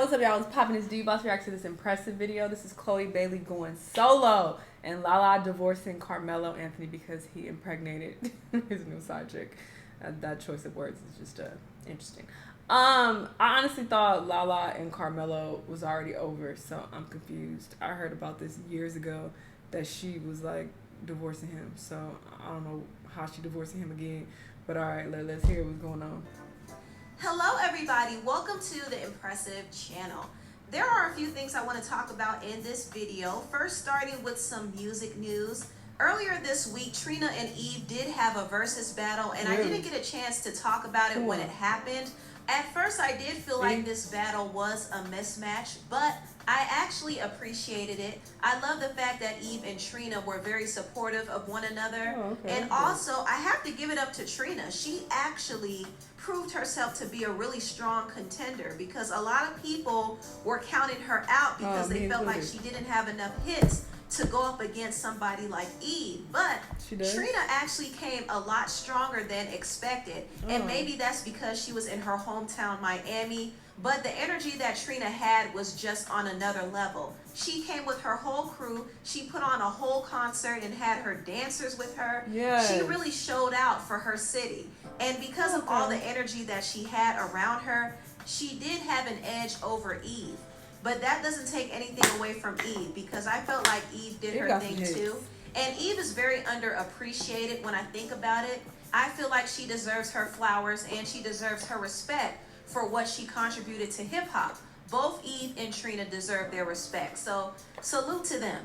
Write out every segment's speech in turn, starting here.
What's up, y'all? What's popping? This D-Boss reacts to this impressive video. This is Chloe Bailey going solo and Lala divorcing Carmelo Anthony because he impregnated his new side chick. That choice of words is just interesting. I honestly thought Lala and Carmelo was already over, so I'm confused. I heard about this years ago that she was like divorcing him, so I don't know how she divorcing him again. But all right, let's hear what's going on. Hello everybody, welcome to the Impressive channel. There are a few things I want to talk about in this video. First, starting with some music news. Earlier this week, Trina and Eve did have a Verzuz battle, and I didn't get a chance to talk about it when it happened. At first, I did feel like this battle was a mismatch, but I actually appreciated it. I love the fact that Eve and Trina were very supportive of one another. And also, I have to give it up to Trina. She actually proved herself to be a really strong contender because a lot of people were counting her out because they felt like she didn't have enough hits to go up against somebody like Eve. But Trina actually came a lot stronger than expected. And maybe that's because she was in her hometown, Miami. But the energy that Trina had was just on another level. She came with her whole crew. She put on a whole concert and had her dancers with her. She really showed out for her city. And because of all the energy that she had around her, she did have an edge over Eve. But that doesn't take anything away from Eve because I felt like Eve did her thing too. And Eve is very underappreciated when I think about it. I feel like she deserves her flowers and she deserves her respect for what she contributed to hip hop. Both Eve and Trina deserve their respect. So salute to them.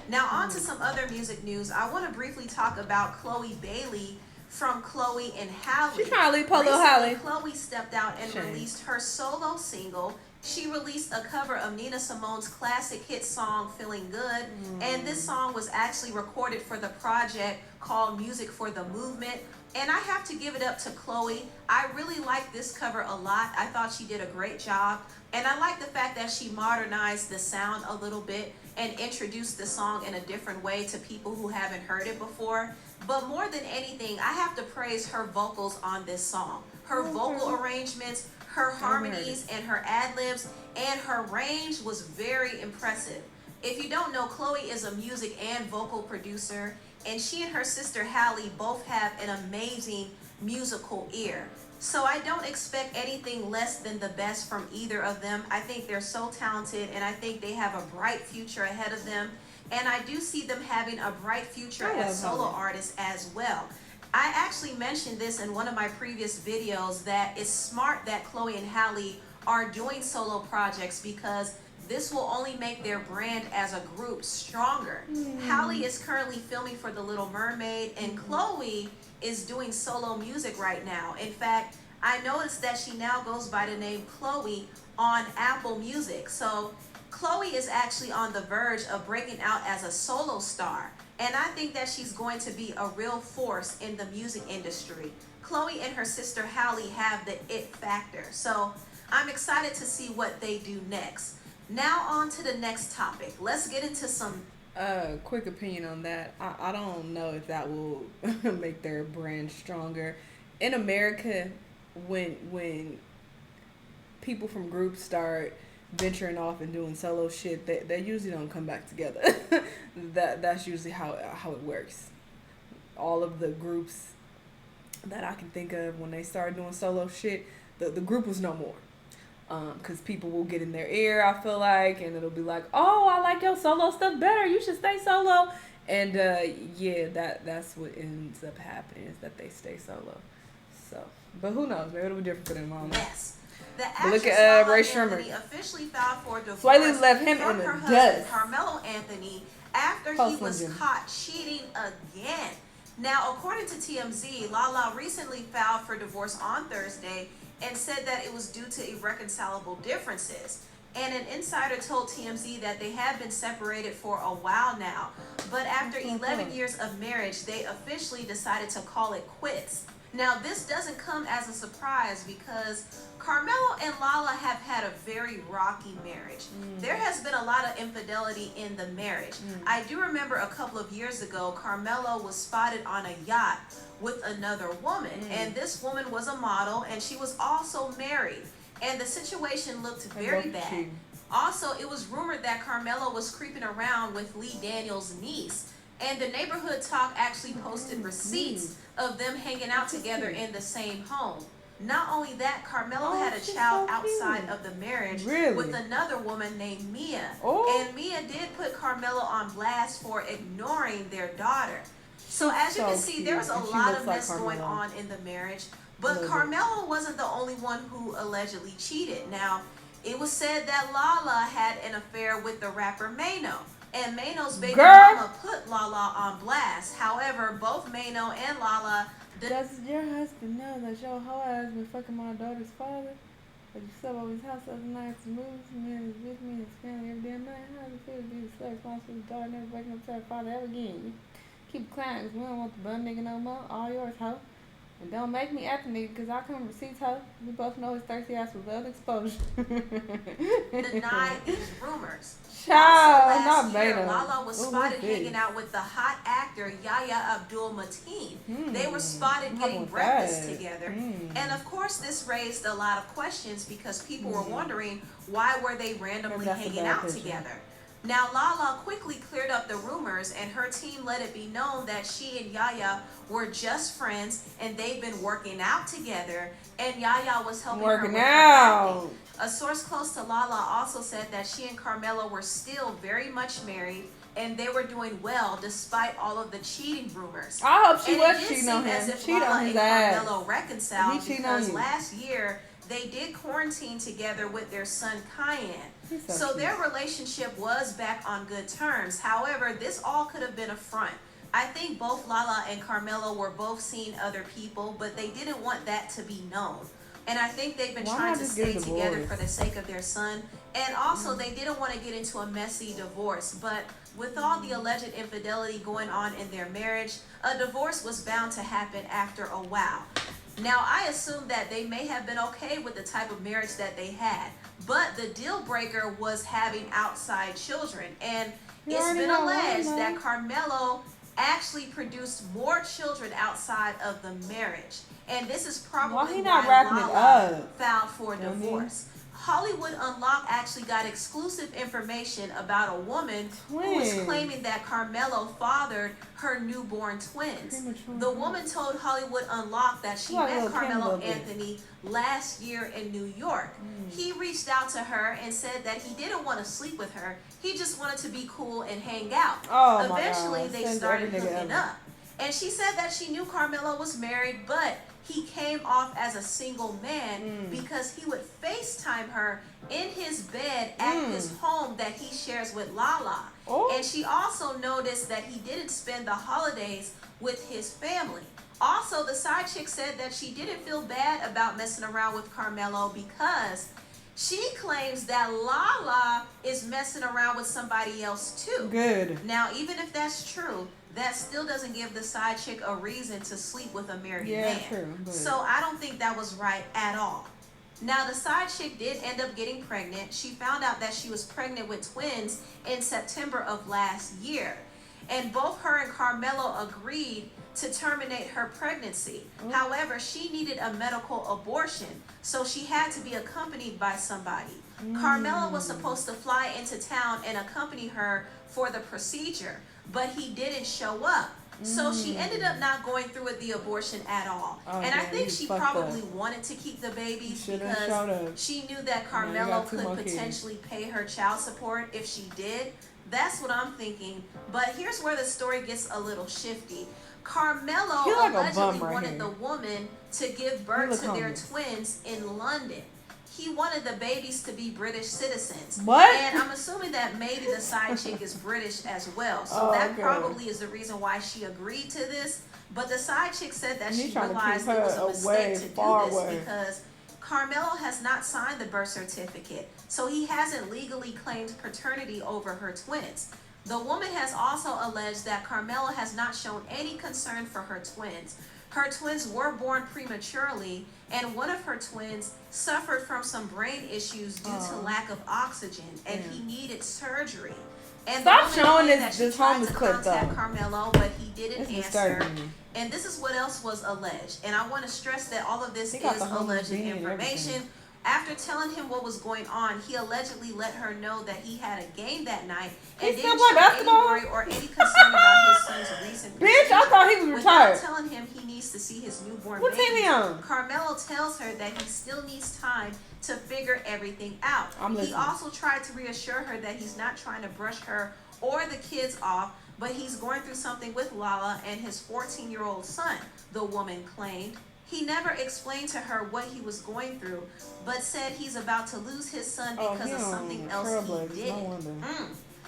Now on to some other music news. I want to briefly talk about Chloe Bailey from Chloe and Halle. She's trying to leave Polo Halle. Chloe stepped out and released her solo single. She released a cover of Nina Simone's classic hit song, Feeling Good. And this song was actually recorded for the project called Music for the Movement. And I have to give it up to Chloe. I really like this cover a lot. I thought she did a great job. And I like the fact that she modernized the sound a little bit and introduced the song in a different way to people who haven't heard it before. But more than anything, I have to praise her vocals on this song. Her vocal arrangements, her harmonies, and her ad-libs, and her range was very impressive. If you don't know, Chloe is a music and vocal producer, and she and her sister Halle both have an amazing musical ear. So I don't expect anything less than the best from either of them. I think they're so talented, and I think they have a bright future ahead of them. And I do see them having a bright future as solo artists as well. I actually mentioned this in one of my previous videos that it's smart that Chloe and Halle are doing solo projects because this will only make their brand as a group stronger. Halle is currently filming for The Little Mermaid, and Chloe is doing solo music right now. In fact, I noticed that she now goes by the name Chloe on Apple Music. So Chloe is actually on the verge of breaking out as a solo star. And I think that she's going to be a real force in the music industry. Chloe and her sister Halle have the it factor. So I'm excited to see what they do next. Now on to the next topic. Let's get into some quick opinion on that. I don't know if that will make their brand stronger. In America, when people from groups start venturing off and doing solo shit, they usually don't come back together. That's usually how it works. All of the groups that I can think of, when they start doing solo shit, the group was no more. Because people will get in their ear, I feel like, and it'll be like, oh, I like your solo stuff better, you should stay solo. And yeah, that's what ends up happening, is that they stay solo. So, but who knows, maybe it'll be different for them. I don't know. Yes. The actress Look at Lala Ray Sherman officially filed for divorce Swaley left him from in her the husband dust. Carmelo Anthony after he was caught cheating again. Now, according to TMZ, Lala recently filed for divorce on Thursday and said that it was due to irreconcilable differences. And an insider told TMZ that they have been separated for a while now, but after 11 years of marriage, they officially decided to call it quits. Now, this doesn't come as a surprise because Carmelo and Lala have had a very rocky marriage. There has been a lot of infidelity in the marriage. I do remember a couple of years ago, Carmelo was spotted on a yacht with another woman, and this woman was a model, and she was also married. and the situation looked very bad. Also, it was rumored that Carmelo was creeping around with Lee Daniels' niece, and the neighborhood talk actually posted receipts of them hanging out together in the same home. Not only that, Carmelo had a child outside of the marriage with another woman named Mia. And Mia did put Carmelo on blast for ignoring their daughter. So as you can see, there's a lot of mess going on in the marriage. But Carmelo wasn't the only one who allegedly cheated. Now, it was said that Lala had an affair with the rapper Mano. And Mano's baby mama put Lala on blast. However, both Mano and Lala... Does your husband know that your whole ass been fucking my daughter's father? That you slept over his house the other night to move to me and was with me and his family every damn night? How does it feel to be the slave responsible for his daughter never waking up to her father ever again? You keep clowning because we don't want the bum nigga no more. All yours, hoe. And don't make me at the nigga because I come receipts, hoe. We both know his thirsty ass was love exposure. Deny these rumors. Child, last year, Lala was spotted hanging out with the hot actor Yahya Abdul-Mateen. They were spotted getting breakfast together. And of course, this raised a lot of questions because people were wondering why were they randomly hanging out together. Now, Lala quickly cleared up the rumors, and her team let it be known that she and Yahya were just friends, and they've been working out together, and Yahya was helping her with her acting. A source close to Lala also said that she and Carmelo were still very much married, and they were doing well despite all of the cheating rumors. I hope she was cheating on him. As if Lala and Carmelo reconciled because last year they did quarantine together with their son Cayenne. So their relationship was back on good terms. However, this all could have been a front. I think both Lala and Carmelo were both seeing other people, but they didn't want that to be known. And I think they've been trying to stay together for the sake of their son. And also, they didn't want to get into a messy divorce. But with all the alleged infidelity going on in their marriage, a divorce was bound to happen after a while. Now, I assume that they may have been okay with the type of marriage that they had. But the deal breaker was having outside children. And it's been alleged that Carmelo actually produced more children outside of the marriage. And this is probably why Lala filed for divorce. Hollywood Unlocked actually got exclusive information about a woman who was claiming that Carmelo fathered her newborn twins. The woman told Hollywood Unlocked that she met Carmelo Anthony last year in New York. He reached out to her and said that he didn't want to sleep with her. He just wanted to be cool and hang out. Eventually, they started hooking up. And she said that she knew Carmelo was married, but he came off as a single man because he would FaceTime her in his bed at his home that he shares with Lala. And she also noticed that he didn't spend the holidays with his family. Also, the side chick said that she didn't feel bad about messing around with Carmelo because she claims that Lala is messing around with somebody else too. Good. Now, even if that's true, that still doesn't give the side chick a reason to sleep with a married man. True, so I don't think that was right at all. Now, the side chick did end up getting pregnant. She found out that she was pregnant with twins in September of last year. And both her and Carmelo agreed to terminate her pregnancy. However, she needed a medical abortion, so she had to be accompanied by somebody. Carmelo was supposed to fly into town and accompany her for the procedure, but he didn't show up. So she ended up not going through with the abortion at all. And I think she probably wanted to keep the babies because she knew that Carmelo could potentially pay her child support if she did. That's what I'm thinking. But here's where the story gets a little shifty. Carmelo allegedly wanted the woman to give birth to their twins in London. He wanted the babies to be British citizens. What? And I'm assuming that maybe the side chick is British as well. So that probably is the reason why she agreed to this. But the side chick said that she realized it was a mistake to do this because Carmelo has not signed the birth certificate. So he hasn't legally claimed paternity over her twins. The woman has also alleged that Carmelo has not shown any concern for her twins. Her twins were born prematurely, and one of her twins suffered from some brain issues due to lack of oxygen, and he needed surgery. And stop showing this homeless clip, though. Carmelo, but he didn't answer. And this is what else was alleged. And I want to stress that all of this is alleged information. After telling him what was going on, he allegedly let her know that he had a game that night and He didn't still play show any basketball? worry or any concern about his son's recent Bitch, I procedure. thought he was retired. Without telling him he needs to see his newborn What team baby, he on? Carmelo tells her that he still needs time to figure everything out. I'm He listening. also tried to reassure her that he's not trying to brush her or the kids off, but he's going through something with Lala and his 14-year-old son, the woman claimed. He never explained to her what he was going through, but said he's about to lose his son because of something else he did.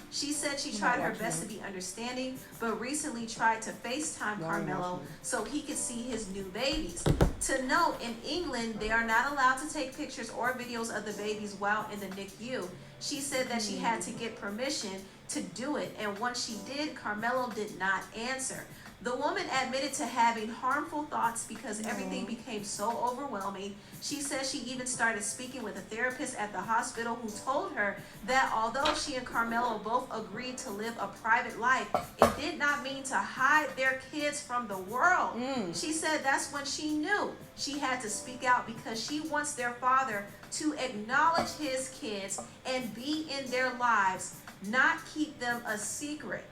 She said she tried her best to be understanding, but recently tried to FaceTime Carmelo so he could see his new babies. To note, in England, they are not allowed to take pictures or videos of the babies while in the NICU. She said that she had to get permission to do it, and once she did, Carmelo did not answer. The woman admitted to having harmful thoughts because everything became so overwhelming. She says she even started speaking with a therapist at the hospital who told her that although she and Carmelo both agreed to live a private life, it did not mean to hide their kids from the world. She said that's when she knew she had to speak out because she wants their father to acknowledge his kids and be in their lives, not keep them a secret.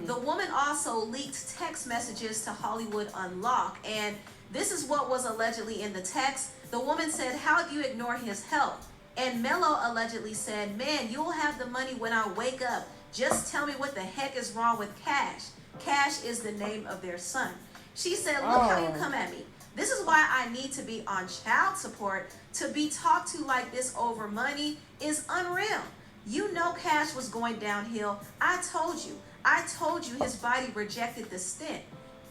The woman also leaked text messages to Hollywood Unlocked, and this is what was allegedly in the text. The woman said, "How do you ignore his health?" And Melo allegedly said, "Man, you'll have the money when I wake up. Just tell me what the heck is wrong with Cash." Cash is the name of their son. She said, "Look how you come at me. This is why I need to be on child support. To be talked to like this over money is unreal. You know Cash was going downhill. I told you his body rejected the stent."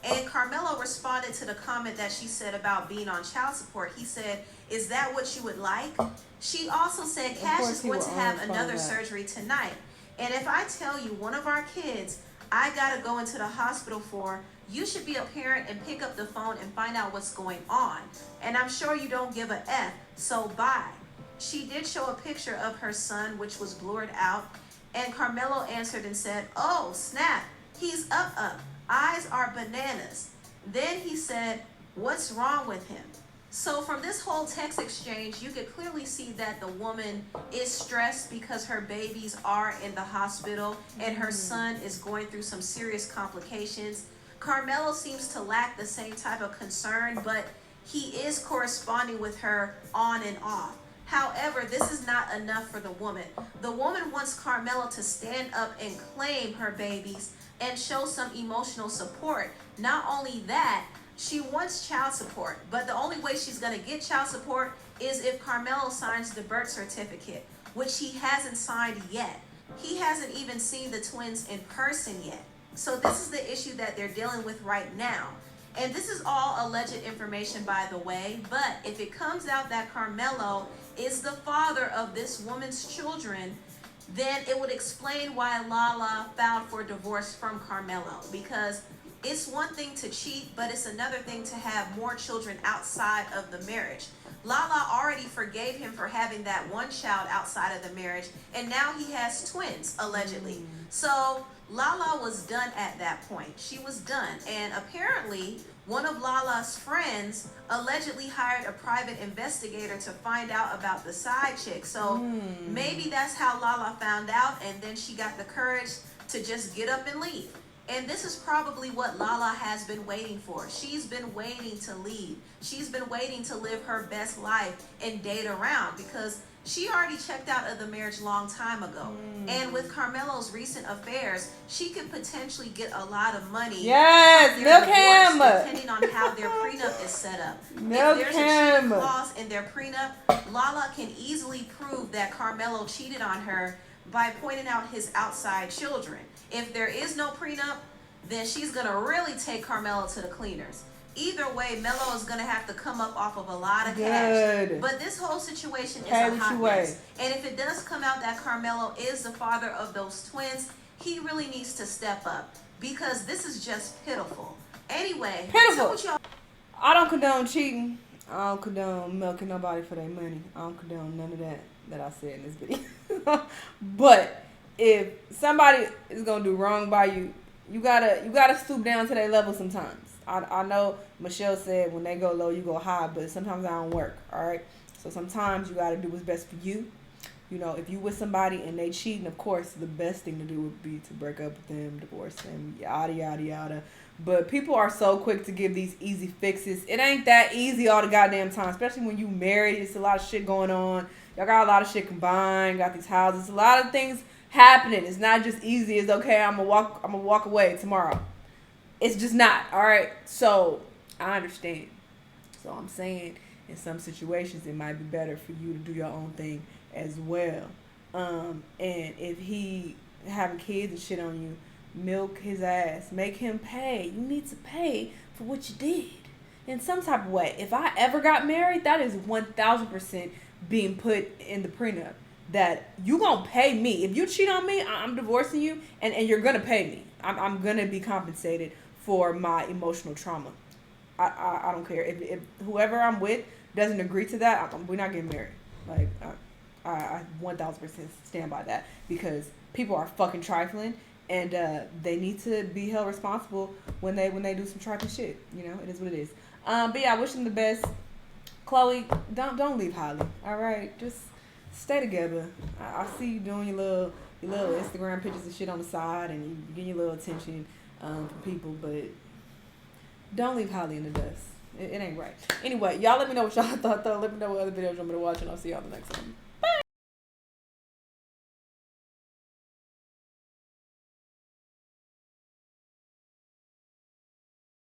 And Carmelo responded to the comment that she said about being on child support. He said, "Is that what you would like?" She also said Cash is going to have another surgery tonight. And if I tell you one of our kids I gotta go into the hospital for, you should be a parent and pick up the phone and find out what's going on. And I'm sure you don't give a F, so bye. She did show a picture of her son, which was blurred out, and Carmelo answered and said, "Oh, snap, he's up. Eyes are bananas." Then he said, "What's wrong with him?" So from this whole text exchange, you could clearly see that the woman is stressed because her babies are in the hospital and her son is going through some serious complications. Carmelo seems to lack the same type of concern, but he is corresponding with her on and off. However, this is not enough for the woman. The woman wants Carmelo to stand up and claim her babies and show some emotional support. Not only that, she wants child support, but the only way she's going to get child support is if Carmelo signs the birth certificate, which he hasn't signed yet. He hasn't even seen the twins in person yet. So this is the issue that they're dealing with right now. And this is all alleged information, by the way, but if it comes out that Carmelo is the father of this woman's children, then it would explain why Lala filed for divorce from Carmelo, because it's one thing to cheat, but it's another thing to have more children outside of the marriage. Lala already forgave him for having that one child outside of the marriage, and now he has twins, allegedly. So Lala was done at that point. She was done. And apparently, one of Lala's friends allegedly hired a private investigator to find out about the side chick. So maybe that's how Lala found out, and then she got the courage to just get up and leave. And this is probably what Lala has been waiting for. She's been waiting to leave. She's been waiting to live her best life and date around, because she already checked out of the marriage long time ago. And with Carmelo's recent affairs, she could potentially get a lot of money. Yes, milk him. Depending on how their prenup is set up. Milk if there's a cheating clause in their prenup, Lala can easily prove that Carmelo cheated on her by pointing out his outside children. If there is no prenup, then she's going to really take Carmelo to the cleaners. Either way, Melo is going to have to come up off of a lot of cash. But this whole situation is a hot mess. And if it does come out that Carmelo is the father of those twins, he really needs to step up, because this is just pitiful. Anyway, pitiful. I don't condone cheating. I don't condone milking nobody for their money. I don't condone none of that I said in this video. But if somebody is gonna do wrong by you, you gotta stoop down to their level sometimes. I know Michelle said when they go low, you go high, but sometimes I don't work. All right. So sometimes you got to do what's best for you. You know, if you with somebody and they cheating, of course, the best thing to do would be to break up with them, divorce them, yada, yada, yada. But people are so quick to give these easy fixes. It ain't that easy all the goddamn time, especially when you married. It's a lot of shit going on. Y'all got a lot of shit combined, got these houses, a lot of things happening. It's not just easy as, okay, I'm gonna walk away tomorrow. It's just not, all right? So I understand. So I'm saying in some situations it might be better for you to do your own thing as well. And if he having kids and shit on you, milk his ass. Make him pay. You need to pay for what you did in some type of way. If I ever got married, that is 1000% being put in the prenup. That you gonna pay me. If you cheat on me, I'm divorcing you, and you're gonna pay me. I'm gonna be compensated for my emotional trauma. I don't care. If whoever I'm with doesn't agree to that, we're not getting married. Like, I 1000% stand by that, because people are fucking trifling, and they need to be held responsible when they do some trifling shit. You know, it is what it is. But yeah, I wish them the best. Chloe, don't leave Holly. All right, just stay together. I see you doing your little Instagram pictures and shit on the side, and you getting your little attention from people, but don't leave Holly in the dust. It ain't right. Anyway, y'all let me know what y'all thought, though. Let me know what other videos you want me to watch, and I'll see y'all in the next one.